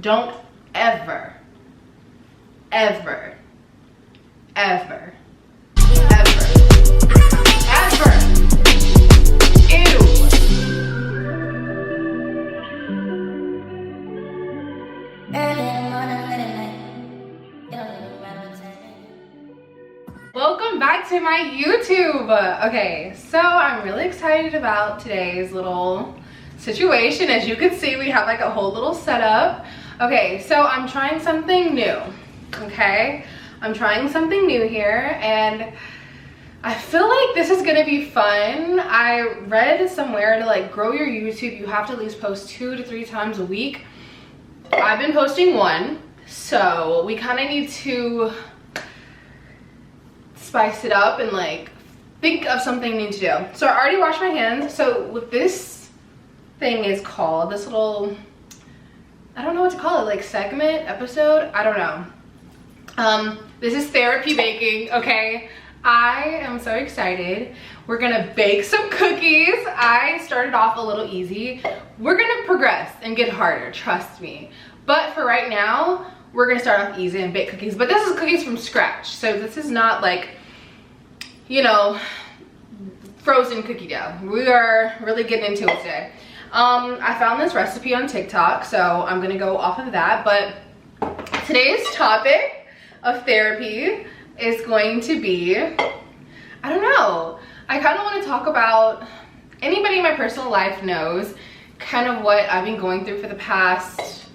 don't ever, ever, ever, ever, ever, ew. Welcome back to my YouTube. Okay, so I'm really excited about today's little situation. As you can see, we have like a whole little setup. Okay, so I'm trying something new. Okay, I'm trying something new here, and I feel like this is gonna be fun. I read somewhere to like grow your YouTube, you have to at least post 2 to 3 times a week. I've been posting 1, so we kind of need to spice it up and like think of something new to do. So I already washed my hands. So what this thing is called, this little, I don't know what to call it, like segment, episode, I don't know. This is therapy baking, okay? I am so excited. We're gonna bake some cookies. I started off a little easy. We're gonna progress and get harder, trust me. But for right now, we're gonna start off easy and bake cookies. But this is cookies from scratch. So this is not like, you know, frozen cookie dough. We are really getting into it today. I found this recipe on TikTok, so I'm gonna go off of that. But today's topic of therapy is going to be, I don't know, I kind of want to talk about, anybody in my personal life knows kind of what I've been going through for the past,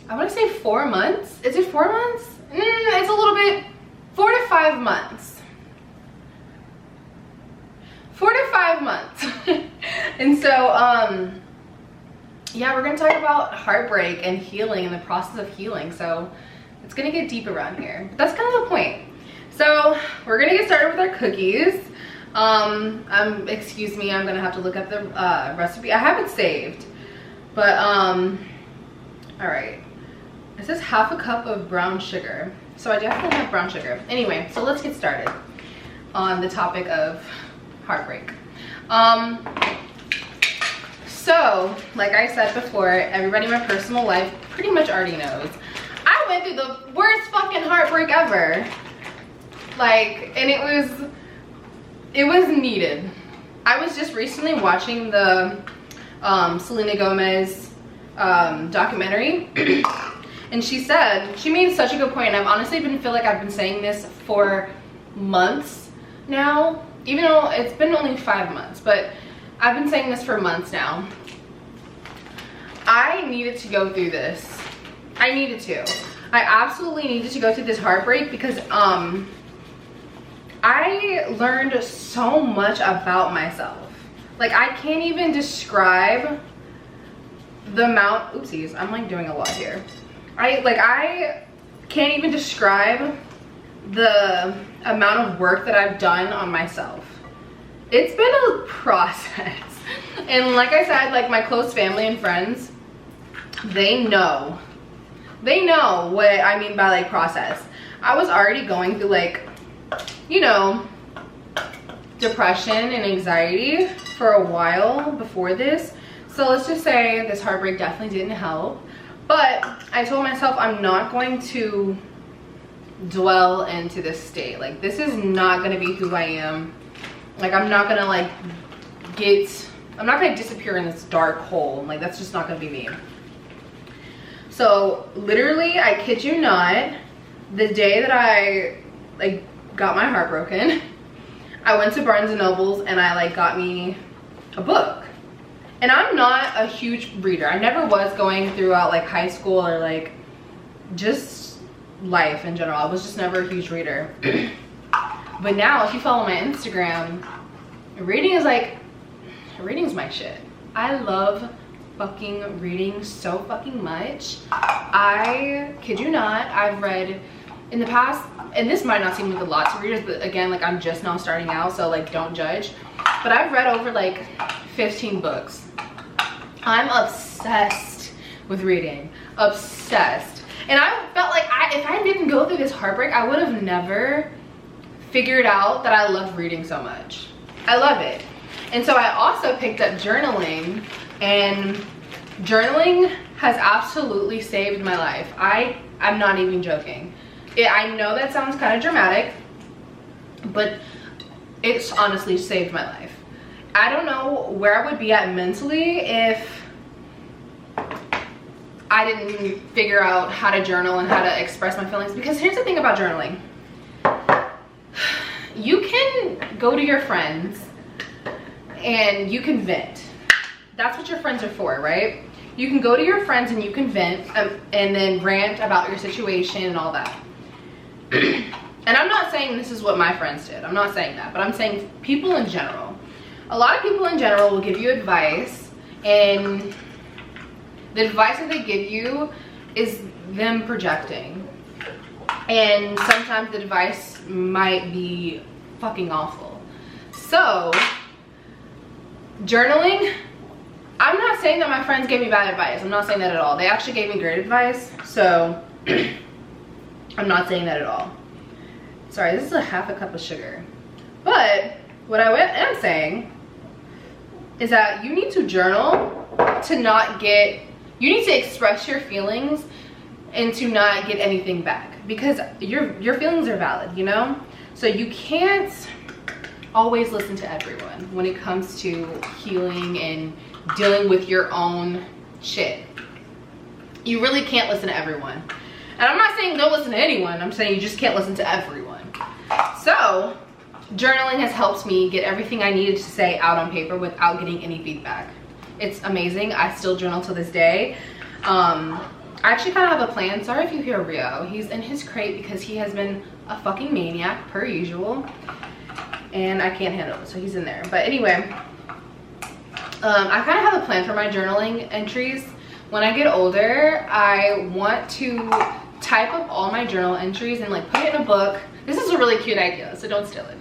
I want to say 4 months. Is it 4 months? It's a little bit, 4 to 5 months. 4 to 5 months. And so, yeah, we're gonna talk about heartbreak and healing and the process of healing. So it's gonna get deep around here. But that's kind of the point. So we're gonna get started with our cookies. Excuse me, I'm gonna have to look up the recipe. I have it saved, but all right. It says half a cup of brown sugar. So I definitely have brown sugar. Anyway, so let's get started on the topic of heartbreak. So like I said before, everybody in my personal life pretty much already knows I went through the worst fucking heartbreak ever. Like, and it was needed. I was just recently watching the Selena Gomez documentary. And she made such a good point, and I've honestly feel like I've been saying this for months now, even though it's been only 5 months, but I've been saying this for months now. I needed to go through this. I needed to. I absolutely needed to go through this heartbreak because I learned so much about myself. Like, I can't even describe the amount, oopsies, I'm like doing a lot here. I can't even describe the amount of work that I've done on myself. It's been a process. And like I said, like my close family and friends, they know what I mean by like process. I was already going through like, you know, depression and anxiety for a while before this. So let's just say this heartbreak definitely didn't help. But I told myself I'm not going to dwell into this state. Like, this is not gonna be who I am. Like, I'm not gonna like I'm not gonna disappear in this dark hole. Like, that's just not gonna be me. So literally, I kid you not, the day that I like got my heart broken, I went to Barnes & Noble's and I like got me a book. And I'm not a huge reader. I never was going throughout like high school or like just life in general. I was just never a huge reader. But now if you follow my Instagram, reading's my shit. I love fucking reading so fucking much. I kid you not, I've read in the past, and this might not seem like a lot to readers, but again, like I'm just now starting out, so like don't judge. But I've read over like 15 books. I'm obsessed with reading, obsessed. And I felt like if I didn't go through this heartbreak, I would have never figured out that I love reading so much. I love it. And so I also picked up journaling, and journaling has absolutely saved my life. I'm not even joking. I know that sounds kind of dramatic, but it's honestly saved my life. I don't know where I would be at mentally if I didn't figure out how to journal and how to express my feelings. Because here's the thing about journaling. You can go to your friends and you can vent. That's what your friends are for, right? You can go to your friends and you can vent and then rant about your situation and all that. And I'm not saying this is what my friends did. I'm not saying that, but I'm saying people in general. A lot of people in general will give you advice, and the advice that they give you is them projecting. And sometimes the advice might be fucking awful. So, journaling, I'm not saying that my friends gave me bad advice. I'm not saying that at all. They actually gave me great advice. So, I'm not saying that at all. Sorry, this is a half a cup of sugar. But what I am saying is that you need to journal to not get, you need to express your feelings and to not get anything back, because your feelings are valid, you know? So you can't always listen to everyone when it comes to healing and dealing with your own shit. You really can't listen to everyone. And I'm not saying don't listen to anyone, I'm saying you just can't listen to everyone. So, journaling has helped me get everything I needed to say out on paper without getting any feedback. It's amazing. I still journal to this day. I actually kind of have a plan. Sorry if you hear Rio. He's in his crate because he has been a fucking maniac per usual. And I can't handle it, so he's in there. But anyway, I kind of have a plan for my journaling entries. When I get older, I want to type up all my journal entries and like put it in a book. This is a really cute idea, so don't steal it.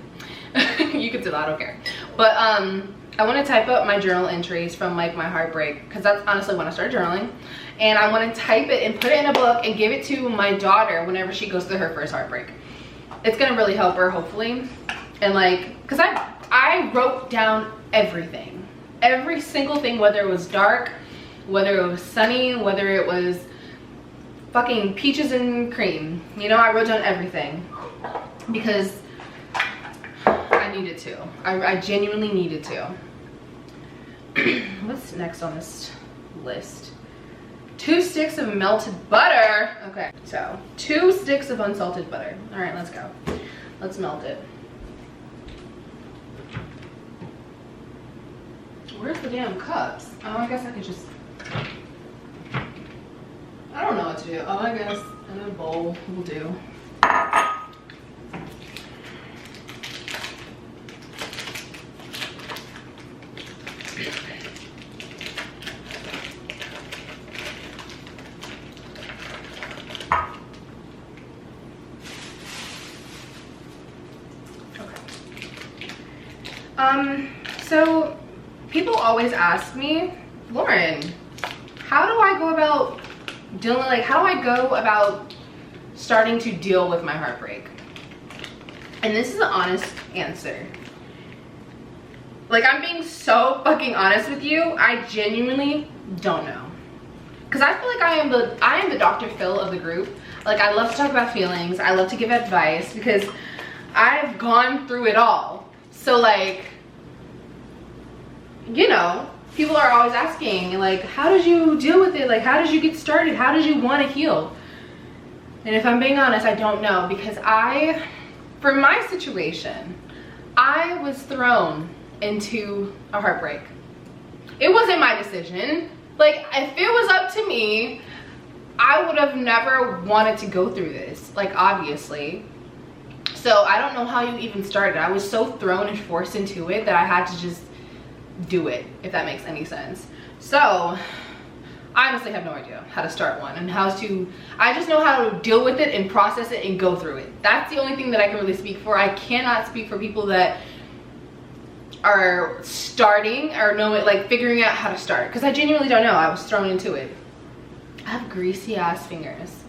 You can steal it, I don't care. But I want to type up my journal entries from like my heartbreak, because that's honestly when I started journaling. And I want to type it and put it in a book and give it to my daughter whenever she goes through her first heartbreak. It's gonna really help her, hopefully. And like, because I wrote down everything, every single thing, whether it was dark, whether it was sunny, whether it was fucking peaches and cream, you know, I wrote down everything because I needed to. I genuinely needed to. What's next on this list? 2 sticks of melted butter. Okay, so 2 sticks of unsalted butter. All right, let's go. Let's melt it. Where's the damn cups? Oh, I guess I could just, I don't know what to do. Oh, I guess in a bowl will do. So people always ask me, Lauren, how do I go about dealing, like, how do I go about starting to deal with my heartbreak? And this is an honest answer. Like, I'm being so fucking honest with you. I genuinely don't know. Because I feel like I am the Dr. Phil of the group. Like, I love to talk about feelings. I love to give advice because I've gone through it all. So, like, you know, people are always asking, like, how did you deal with it? Like, how did you get started? How did you want to heal? And if I'm being honest, I don't know, because for my situation, I was thrown into a heartbreak. It wasn't my decision. Like, if it was up to me, I would have never wanted to go through this, like, obviously. So I don't know how you even started. I was so thrown and forced into it that I had to just do it, if that makes any sense. So I honestly have no idea how to start one and I just know how to deal with it and process it and go through it. That's the only thing that I can really speak for. I cannot speak for people that are starting or know it, like figuring out how to start, because I genuinely don't know. I was thrown into it. I have greasy ass fingers,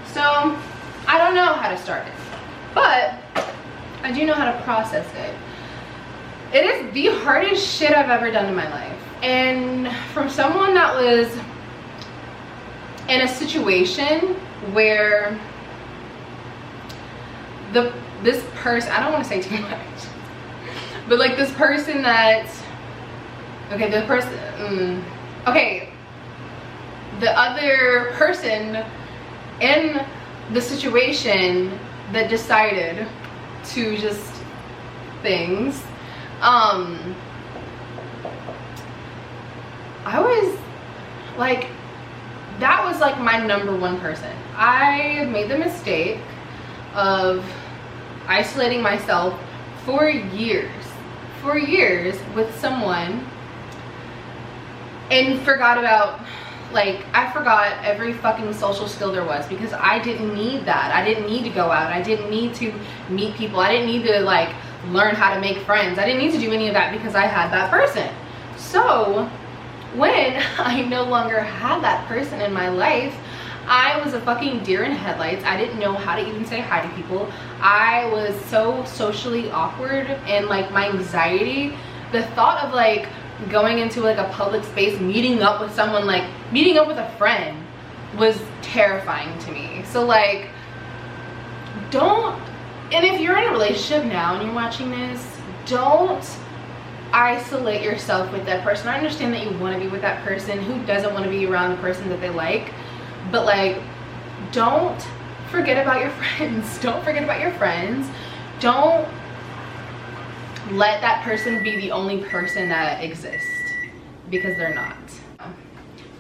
so I don't know how to start it, but I do know how to process it. It is the hardest shit I've ever done in my life, and from someone that was in a situation where this person, I don't want to say too much, but like this person that, okay, the person, okay, the other person in the situation that decided to just things, I was like, that was like my #1 person. I made the mistake of isolating myself for years with someone, and forgot about, like, I forgot every fucking social skill there was, because I didn't need that. I didn't need to go out. I didn't need to meet people. I didn't need to like learn how to make friends. I didn't need to do any of that because I had that person. So when I no longer had that person in my life, I was a fucking deer in headlights. I didn't know how to even say hi to people. I was so socially awkward, and like my anxiety, the thought of like going into like a public space, meeting up with someone, like meeting up with a friend, was terrifying to me. So like, don't, and if you're in a relationship now and you're watching this, don't isolate yourself with that person. I understand that you want to be with that person. Who doesn't want to be around the person that they like? But like, don't forget about your friends. Don't forget about your friends. Don't let that person be the only person that exists, because they're not.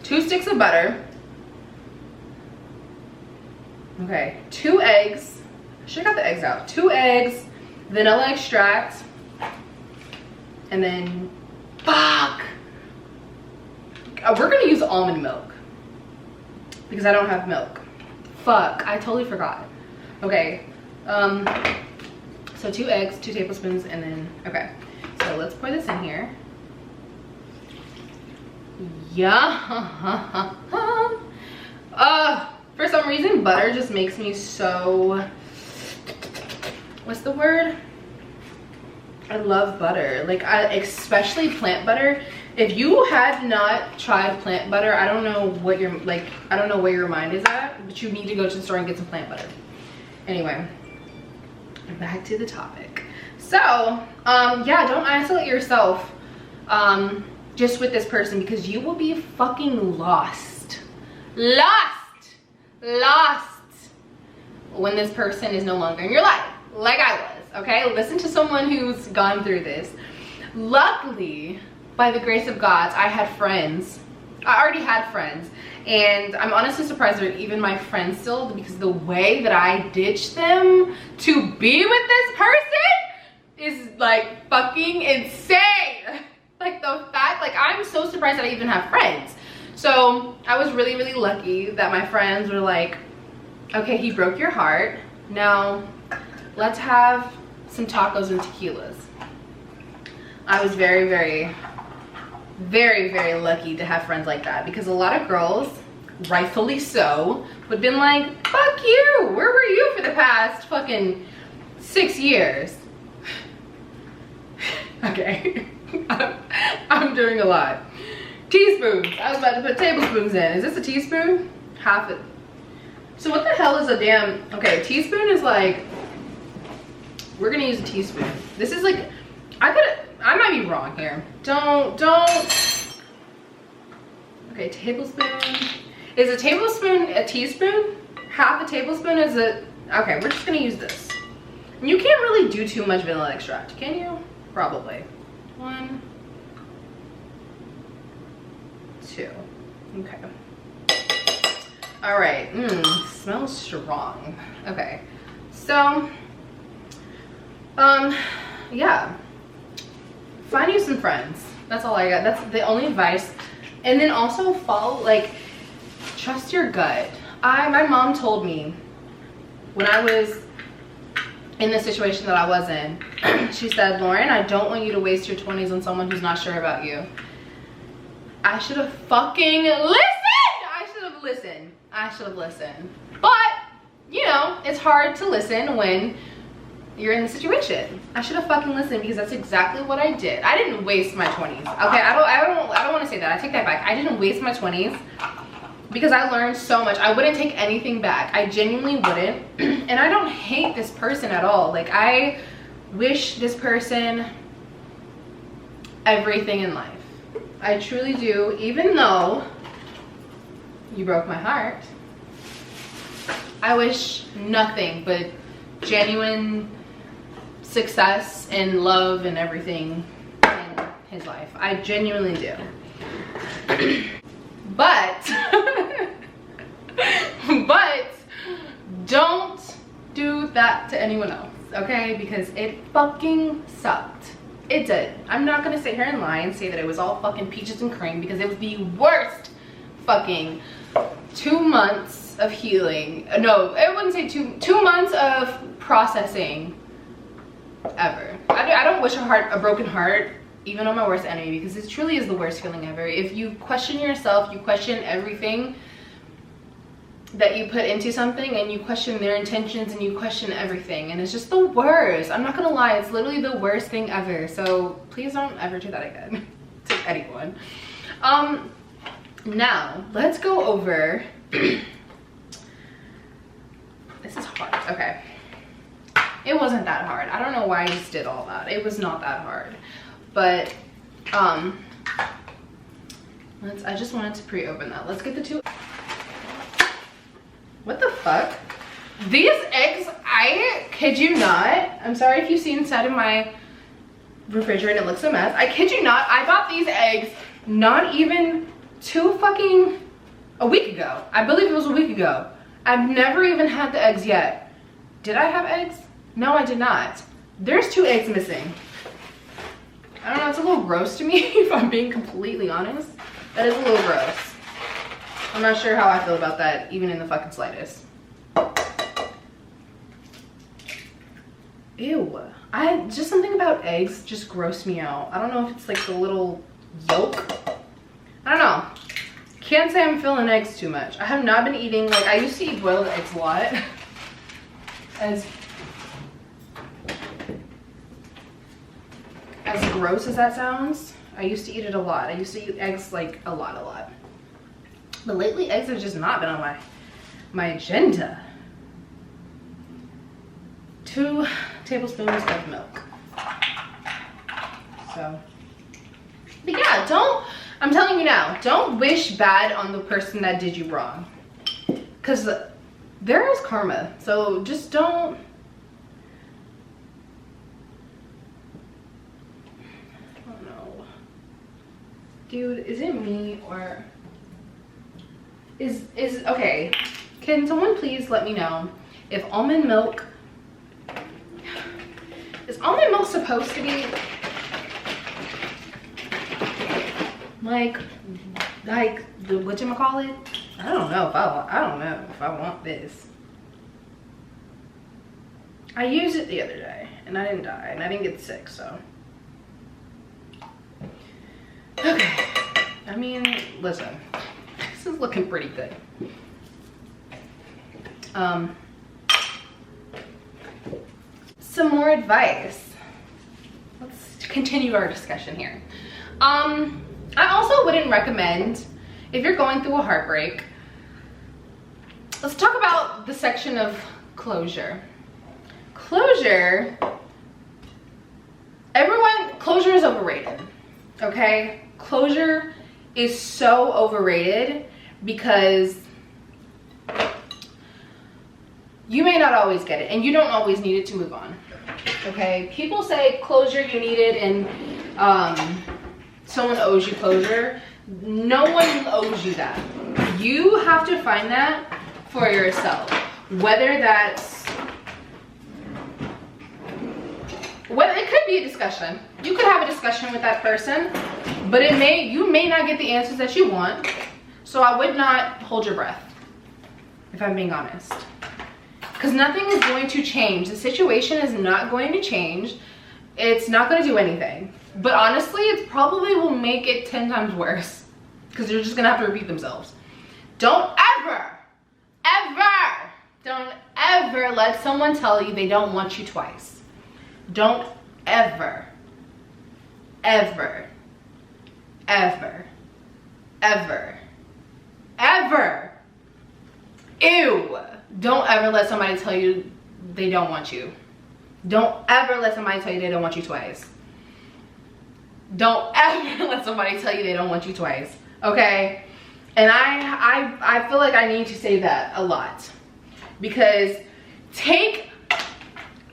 2 sticks of butter. Okay, 2 eggs. I should have got the eggs out. 2 eggs, vanilla extract, and then, fuck! We're gonna use almond milk because I don't have milk. Fuck, I totally forgot. Okay, so 2 eggs, 2 tablespoons, and then, okay. So let's pour this in here. Yeah. For some reason, butter just makes me so, what's the word? I love butter. Like, especially plant butter. If you have not tried plant butter, I don't know what your, like, I don't know where your mind is at, but you need to go to the store and get some plant butter. Anyway, back to the topic. So, yeah, don't isolate yourself just with this person, because you will be fucking lost when this person is no longer in your life, like I was. Okay, listen to someone who's gone through this. Luckily, by the grace of God, I had friends. I already had friends, and I'm honestly surprised they're even my friends still, because the way that I ditched them to be with this person is like fucking insane. Like, the fact, like, I'm so surprised that I even have friends. So I was really, really lucky that my friends were like, okay, he broke your heart, now let's have some tacos and tequilas. I was very, very, very, very lucky to have friends like that, because a lot of girls, rightfully so, would have been like, fuck you, where were you for the past fucking 6 years? Okay, I'm doing a lot. Teaspoons, I was about to put tablespoons in. Is this a teaspoon? Half it. So what the hell is a damn, okay, teaspoon is like, we're gonna use a teaspoon. This is like, I might be wrong here. Don't. Okay, tablespoon. Is a tablespoon a teaspoon? Half a tablespoon is a, okay, we're just gonna use this. And you can't really do too much vanilla extract, can you? Probably. 1, 2, okay. All right, smells strong. Okay, so, yeah, find you some friends. That's all I got. That's the only advice. And then also follow, like, trust your gut. My mom told me when I was in the situation that I was in, she said, Lauren, I don't want you to waste your 20s on someone who's not sure about you. I should have fucking listened. I should have listened. But, you know, it's hard to listen when you're in the situation. I should have fucking listened, because that's exactly what I did. I didn't waste my 20s. Okay, I don't want to say that. I take that back. I didn't waste my 20s, because I learned so much. I wouldn't take anything back. I genuinely wouldn't. And I don't hate this person at all. Like, I wish this person everything in life. I truly do, even though you broke my heart. I wish nothing but genuine success and love and everything in his life. I genuinely do. But don't do that to anyone else, okay? Because it fucking sucked. It did. I'm not gonna sit here and lie and say that it was all fucking peaches and cream, because it was the worst fucking 2 months of healing. No, I wouldn't say two months of processing ever. I don't wish a broken heart even on my worst enemy, because it truly is the worst feeling ever. If you question yourself, you question everything that you put into something, and you question their intentions, and you question everything, and it's just the worst. I'm not gonna lie, it's literally the worst thing ever. So please don't ever do that again to anyone. Now let's go over this is hard. Okay, it wasn't that hard. I don't know why I just did all that. It was not that hard, but I just wanted to pre-open that. Let's get the two. What the fuck? These eggs, I kid you not. I'm sorry if you see inside of my refrigerator and it looks a mess. I kid you not, I bought these eggs not even a week ago. I believe it was a week ago. I've never even had the eggs yet. Did I have eggs? No, I did not. There's 2 eggs missing. I don't know, it's a little gross to me if I'm being completely honest. That is a little gross. I'm not sure how I feel about that, even in the fucking slightest. Ew. Just something about eggs just grossed me out. I don't know if it's like the little yolk. I don't know. Can't say I'm feeling eggs too much. I have not been eating, like, I used to eat boiled eggs a lot. As gross as that sounds, I used to eat it a lot. I used to eat eggs like a lot. But lately, eggs have just not been on my agenda. 2 tablespoons of milk. So, but yeah, I'm telling you now, don't wish bad on the person that did you wrong. Because there is karma. So just don't. I don't know. Dude, is it me or is okay, can someone please let me know if almond milk is supposed to be like the whatchamacallit? I don't know if I want this. I used it the other day and I didn't die and I didn't get sick, so okay. I mean, listen, this is looking pretty good. Some more advice. Let's continue our discussion here. I also wouldn't recommend, if you're going through a heartbreak, let's talk about the section of closure. Closure is overrated, okay? Closure is so overrated because you may not always get it and you don't always need it to move on, okay? People say closure, you need it, and someone owes you closure. No one owes you that. You have to find that for yourself. Whether it could be a discussion. You could have a discussion with that person, but you may not get the answers that you want. So I would not hold your breath, if I'm being honest. Because nothing is going to change. The situation is not going to change. It's not going to do anything. But honestly, it probably will make it 10 times worse. Because they're just going to have to repeat themselves. Don't ever let someone tell you they don't want you twice. Don't ever Ew. Don't ever let somebody tell you they don't want you. Don't ever let somebody tell you they don't want you twice. Don't ever let somebody tell you they don't want you twice, okay? And I feel like I need to say that a lot, because and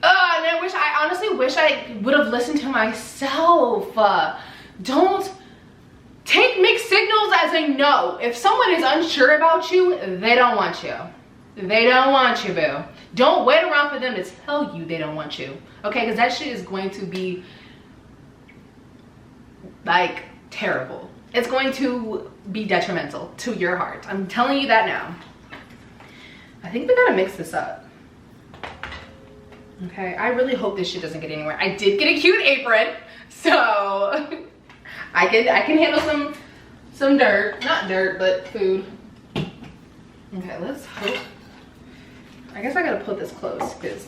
I honestly wish I would have listened to myself. Don't take mixed signals as a no. If someone is unsure about you, they don't want you. They don't want you, boo. Don't wait around for them to tell you they don't want you, okay? Because that shit is going to be like terrible. It's going to be detrimental to your heart. I'm telling you that now. I think we gotta mix this up. Okay, I really hope this shit doesn't get anywhere. I did get a cute apron, so I can handle some dirt. Not dirt, but food. Okay, let's hope. I guess I gotta put this close because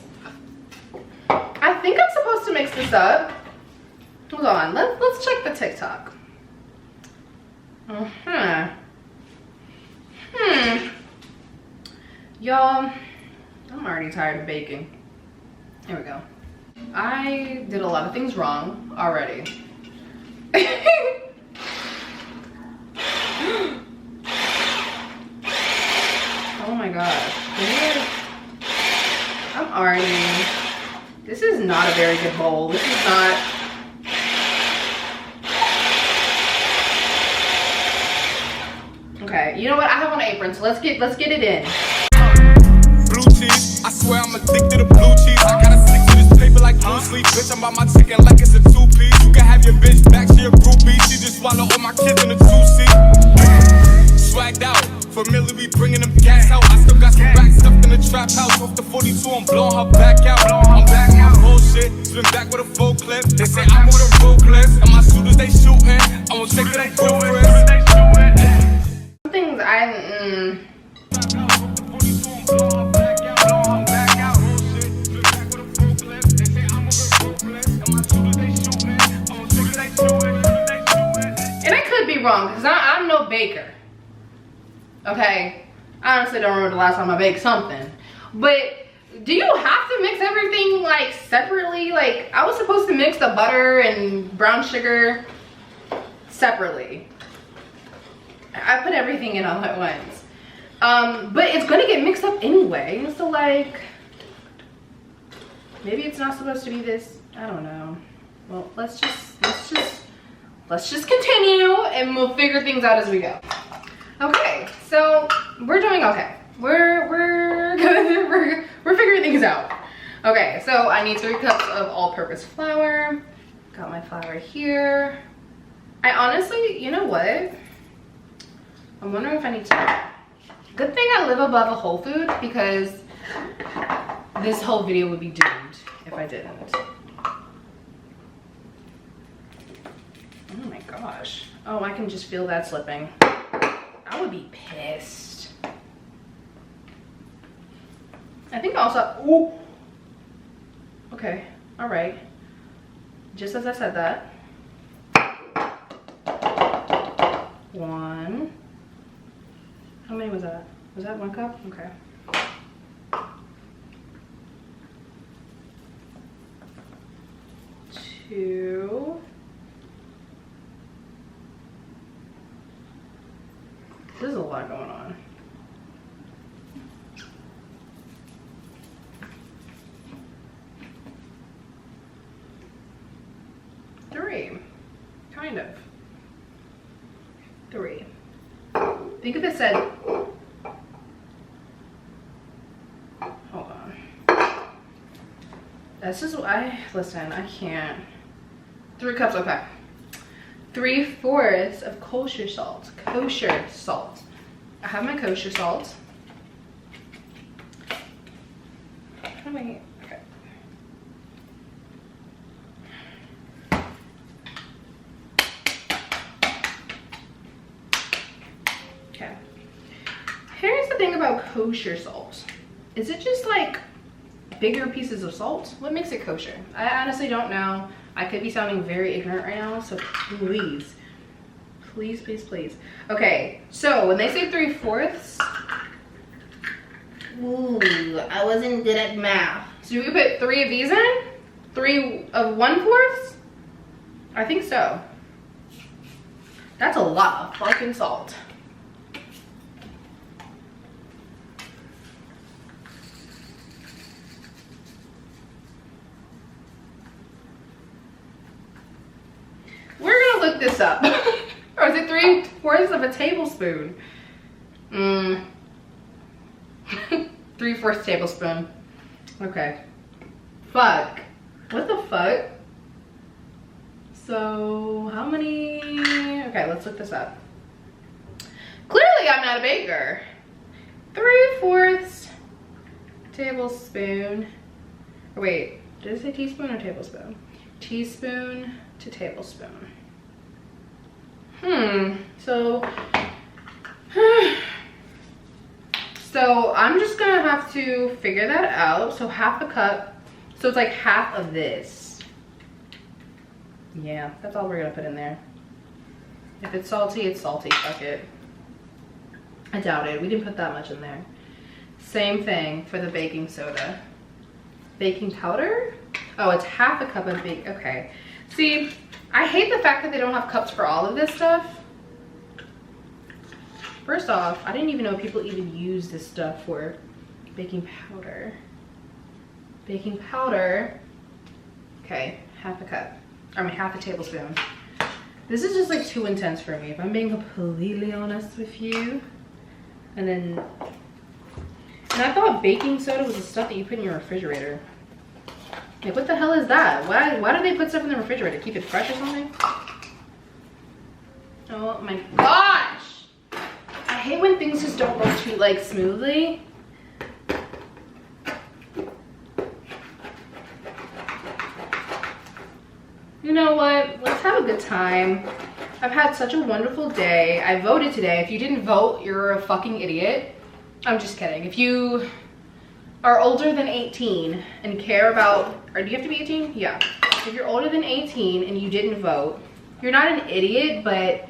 I think I'm supposed to mix this up. Hold on, let's check the TikTok. Y'all, I'm already tired of baking. Here we go. I did a lot of things wrong already. Oh my gosh. This is not a very good bowl. This is not. Okay, you know what? I have on an apron, so let's get it in. Blue cheese, I swear I'm addicted to blue cheese. I gotta stick to this paper like blue sleep. Bitch, I'm about my chicken like it's a two-piece. You can have your bitch back, she a groupie. She just swallow all my kids in a two-seat. Swagged out, familiar, we bringing them gas out. I still got some racks stuffed in the trap house. Off the 42, I'm blowing her back out. I'm back on my bullshit, spin back with a full clip. They say I'm with a full clip, and my shooters they shooting. I won't take it, they go for it. Things and I could be wrong because I'm no baker. Okay, I honestly don't remember the last time I baked something. But do you have to mix everything like separately? Like I was supposed to mix the butter and brown sugar separately. I put everything in all at once. But it's gonna get mixed up anyway. So like, maybe it's not supposed to be this. I don't know. Well, let's just continue and we'll figure things out as we go. Okay, so we're doing okay. We're good. We're figuring things out. Okay, so I need 3 cups of all-purpose flour. Got my flour here. I honestly, you know what? I'm wondering if I need to. Good thing I live above a Whole Foods because this whole video would be doomed if I didn't. Oh my gosh. Oh, I can just feel that slipping. I would be pissed. I think also. Ooh. Okay. All right. Just as I said that. 1. How many was that? Was that 1 cup? Okay. 2. There's a lot going on. 3. Kind of. 3. Think if it said, hold on. That's just, listen, I can't. 3 cups, okay. 3/4 of kosher salt. Kosher salt. I have my kosher salt. How many? Okay. Okay. Here's the thing about kosher salt. Is it just like bigger pieces of salt? What makes it kosher? I honestly don't know. I could be sounding very ignorant right now, so please, please, please, please. Okay, so when they say 3/4, Ooh, I wasn't good at math. So we put 3 of these in? 3 of 1/4? I think so. That's a lot of fucking salt. We're gonna look this up. Or is it 3/4 of a tablespoon? 3/4 tablespoon. Okay. Fuck. What the fuck? So how many? Okay, let's look this up. Clearly I'm not a baker. 3/4 tablespoon. Oh, wait, did it say teaspoon or tablespoon? Teaspoon to tablespoon. So I'm just gonna have to figure that out. So 1/2 cup, so it's like half of this. Yeah, that's all we're gonna put in there. If it's salty, it's salty, fuck it. I doubt it, we didn't put that much in there. Same thing for the baking soda. Baking powder? Oh, it's 1/2 cup of okay. See, I hate the fact that they don't have cups for all of this stuff. First off, I didn't even know people even use this stuff for baking powder. Baking powder, okay, 1/2 cup. I mean, 1/2 tablespoon. This is just like too intense for me, if I'm being completely honest with you. And I thought baking soda was the stuff that you put in your refrigerator. Like, what the hell is that? Why do they put stuff in the refrigerator? Keep it fresh or something? Oh my gosh! I hate when things just don't go too like smoothly. You know what? Let's have a good time. I've had such a wonderful day. I voted today. If you didn't vote, you're a fucking idiot. I'm just kidding. If you are older than 18 and care about, or do you have to be 18? Yeah. If you're older than 18 and you didn't vote, you're not an idiot, but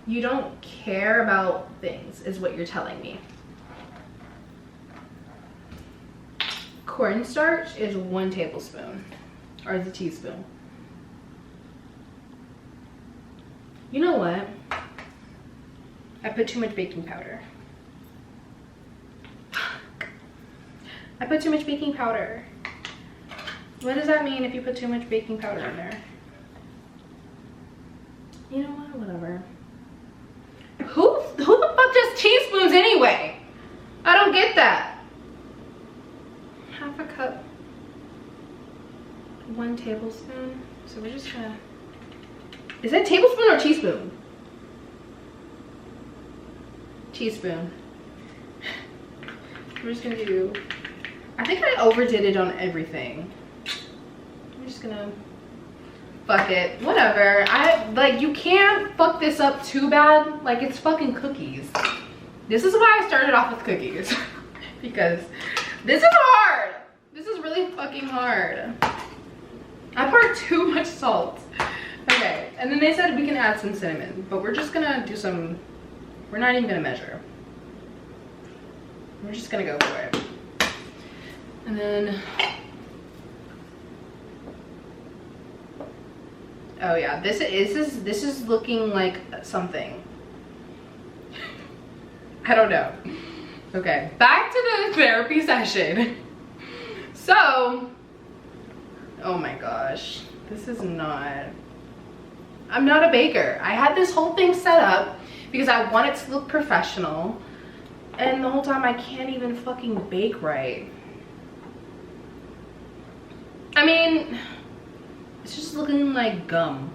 you don't care about things, is what you're telling me. Cornstarch is 1 tablespoon, or is a teaspoon. You know what? I put too much baking powder. I put too much baking powder. What does that mean if you put too much baking powder in there? You know what? Whatever. Who the fuck does teaspoons anyway? I don't get that. 1/2 cup. 1 tablespoon. So we're just gonna. Is that tablespoon or teaspoon? Teaspoon. We're just gonna do. I think I overdid it on everything. I'm just gonna. Fuck it, whatever. You can't fuck this up too bad. Like, it's fucking cookies. This is why I started off with cookies. Because this is hard. This is really fucking hard. I poured too much salt. Okay, and then they said we can add some cinnamon, but we're just gonna do some, we're not even gonna measure. We're just gonna go for it. And then, oh yeah, this is looking like something. I don't know. Okay, back to the therapy session. So, oh my gosh, this is not, I'm not a baker. I had this whole thing set up because I want it to look professional, and the whole time I can't even fucking bake right. I mean, it's just looking like gum.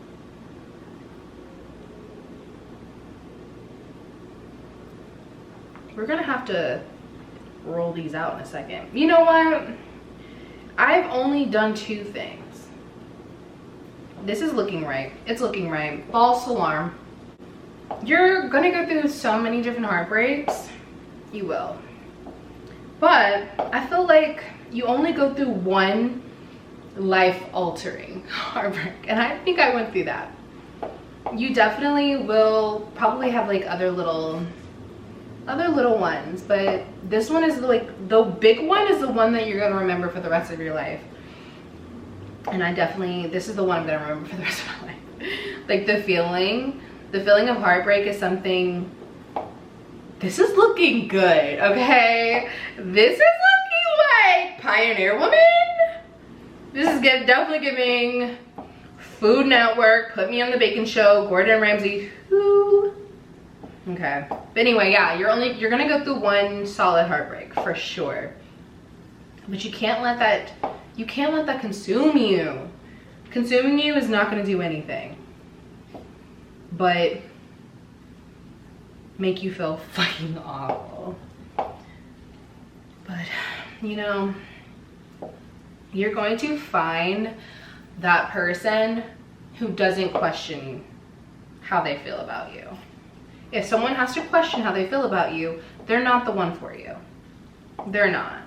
We're gonna have to roll these out in a second. You know what? I've only done 2 things. This is looking right. It's looking right. False alarm. You're gonna go through so many different heartbreaks. You will. But I feel like you only go through one life-altering heartbreak, and I think I went through that. You definitely will probably have like other little other little ones, but this one is like, the big one is the one that you're gonna remember for the rest of your life. And I definitely, this is the one I'm gonna remember for the rest of my life. Like the feeling of heartbreak is something, this is looking good, okay? This is looking like Pioneer Woman. This is definitely giving Food Network, Put Me on the Bacon Show, Gordon Ramsay, who? Okay, but anyway, yeah, you're gonna go through one solid heartbreak for sure. But you can't let that consume you. Consuming you is not gonna do anything but make you feel fucking awful. But you know, you're going to find that person who doesn't question how they feel about you. If someone has to question how they feel about you, they're not the one for you. They're not.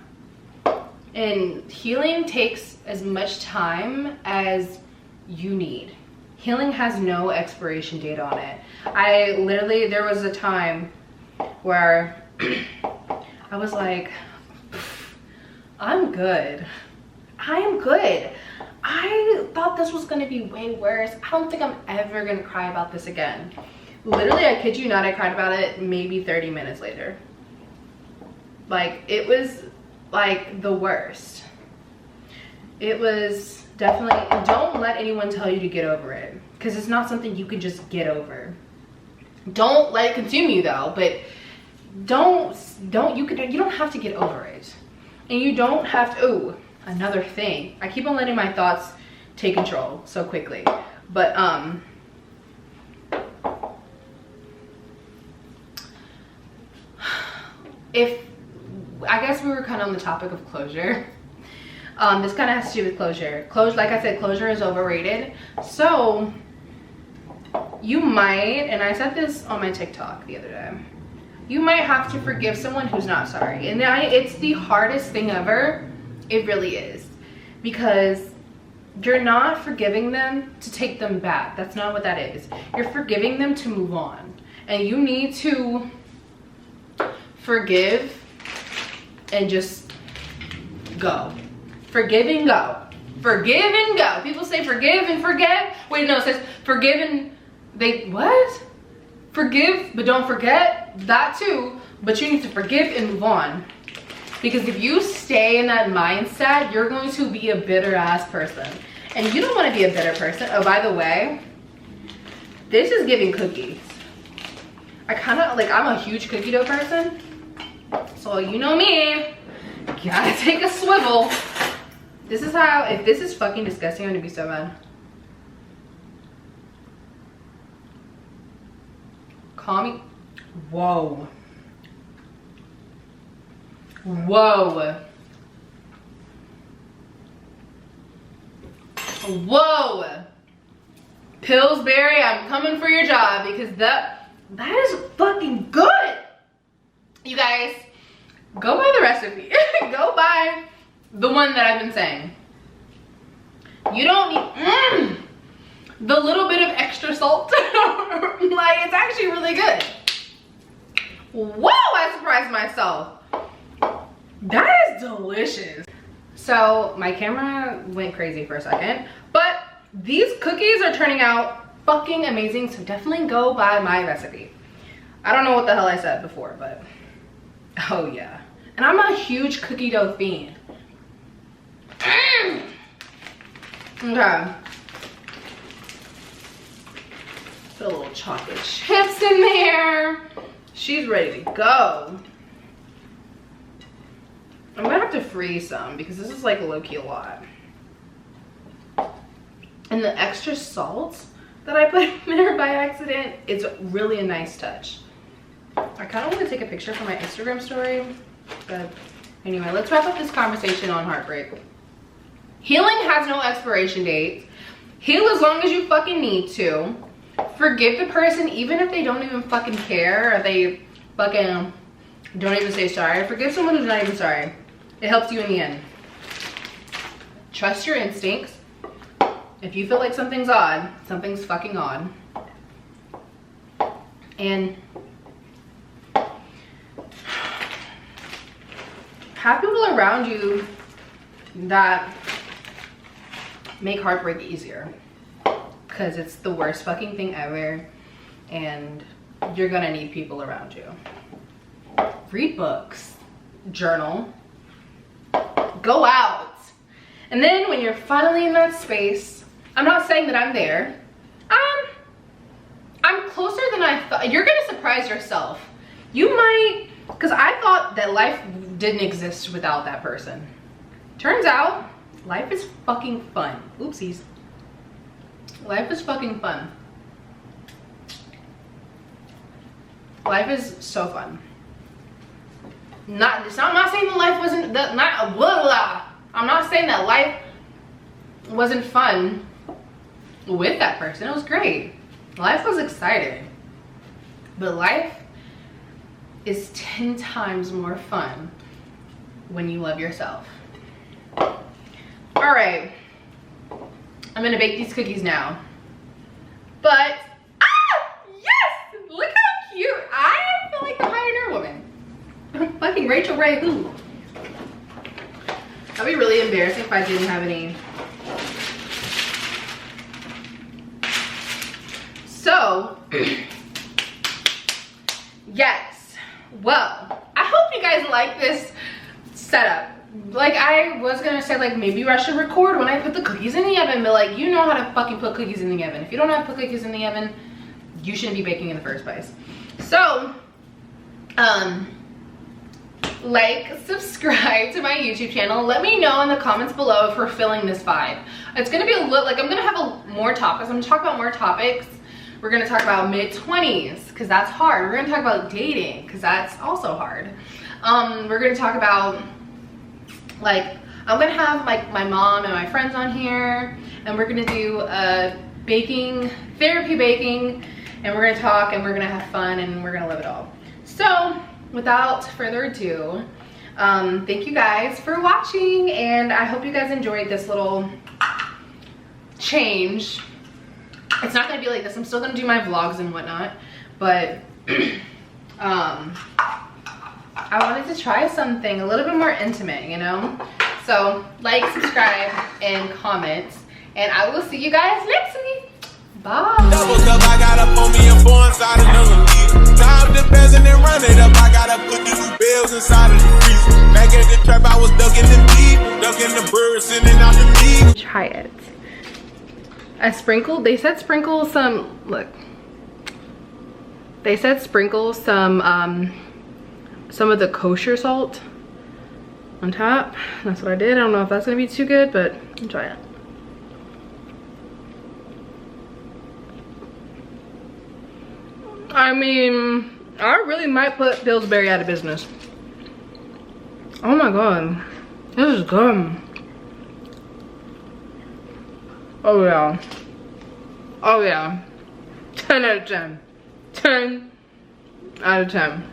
And healing takes as much time as you need. Healing has no expiration date on it. There was a time where I was like, I'm good. I am good. I thought this was gonna be way worse. I don't think I'm ever gonna cry about this again. Literally, I kid you not, I cried about it maybe 30 minutes later. Like, it was like the worst. It was definitely, don't let anyone tell you to get over it, because it's not something you can just get over. Don't let it consume you though, but you don't have to get over it. And you don't have to, ooh, another thing. I keep on letting my thoughts take control so quickly. But I guess we were kind of on the topic of closure. This kind of has to do with closure. Like I said, closure is overrated. So you might, and I said this on my TikTok the other day, you might have to forgive someone who's not sorry. And it's the hardest thing ever. It really is. Because you're not forgiving them to take them back. That's not what that is. You're forgiving them to move on. And you need to forgive and just go. Forgive and go. Forgive and go. People say forgive and forget. Wait, no, it says forgive and what? Forgive, but don't forget. That too, but you need to forgive and move on. Because if you stay in that mindset, you're going to be a bitter ass person. And you don't want to be a bitter person. Oh, by the way, this is giving cookies. I'm a huge cookie dough person. So you know me, gotta take a swivel. This is how, if this is fucking disgusting, I'm gonna be so mad. Call me. Whoa. Whoa. Whoa. Pillsbury, I'm coming for your job, because that is fucking good. You guys, go buy the recipe. Go buy the one that I've been saying. You don't need the little bit of extra salt. Like, it's actually really good. Whoa, I surprised myself. That is delicious. So my camera went crazy for a second, but these cookies are turning out fucking amazing. So definitely go buy my recipe. I don't know what the hell I said before, but oh yeah. And I'm a huge cookie dough fiend. Okay. Put a little chocolate chips in there. She's ready to go. I'm gonna have to freeze some because this is like low-key a lot. And the extra salt that I put in there by accident, it's really a nice touch. I kind of want to take a picture for my Instagram story, but anyway, let's wrap up this conversation on heartbreak. Healing has no expiration date. Heal as long as you fucking need to. Forgive the person even if they don't even fucking care, or they fucking don't even say sorry. Forgive someone who's not even sorry. It helps you in the end. Trust your instincts. If you feel like something's odd, something's fucking odd. And have people around you that make heartbreak easier, because it's the worst fucking thing ever, and you're gonna need people around you. Read books, journal, go out. And then when you're finally in that space, I'm not saying that I'm there, I'm closer than I thought. You're gonna surprise yourself. You might, because I thought that life didn't exist without that person. Turns out, life is fucking fun. Oopsies. Life is fucking fun. Life is so fun. I'm not saying that life wasn't, I'm not saying that life wasn't fun with that person. It was great. Life was exciting. But life is 10 times more fun when you love yourself. All right, I'm gonna bake these cookies now. But, yes, look how cute. I feel like the Pioneer Woman. Fucking Rachel Ray, who? That'd be really embarrassing if I didn't have any. So, yes, well, I hope you guys like this setup. Like, I was gonna say, like, maybe I should record when I put the cookies in the oven, but like, you know how to fucking put cookies in the oven. If you don't know how to put cookies in the oven, you shouldn't be baking in the first place. So, like, subscribe to my YouTube channel. Let me know in the comments below if we're filling this vibe. It's gonna be a little, like, I'm gonna have more topics. I'm gonna talk about more topics. We're gonna talk about mid-20s, because that's hard. We're gonna talk about dating, because that's also hard. We're gonna talk about, like, I'm gonna have like my mom and my friends on here, and we're gonna do baking, therapy baking, and we're gonna talk, and we're gonna have fun, and we're gonna love it all. So without further ado, thank you guys for watching, and I hope you guys enjoyed this little change. It's not gonna be like this. I'm still gonna do my vlogs and whatnot, but I wanted to try something a little bit more intimate, you know? So like, subscribe, and comment, and I will see you guys next week. Bye. Double cup, I got up on me and four inside another lead. Time the best and then run it up. I gotta put the new bills inside of the freezer. Back at the trap, I was ducking the deep, ducking the birds, sending out the lead. Try it. I sprinkled, they said sprinkle some, look. They said sprinkle some of the kosher salt on top. That's what I did. I don't know if that's gonna be too good, but I'll try it. I mean, I really might put Pillsbury out of business. Oh my god, this is good. Oh yeah. Oh yeah. 10 out of 10. 10 out of 10.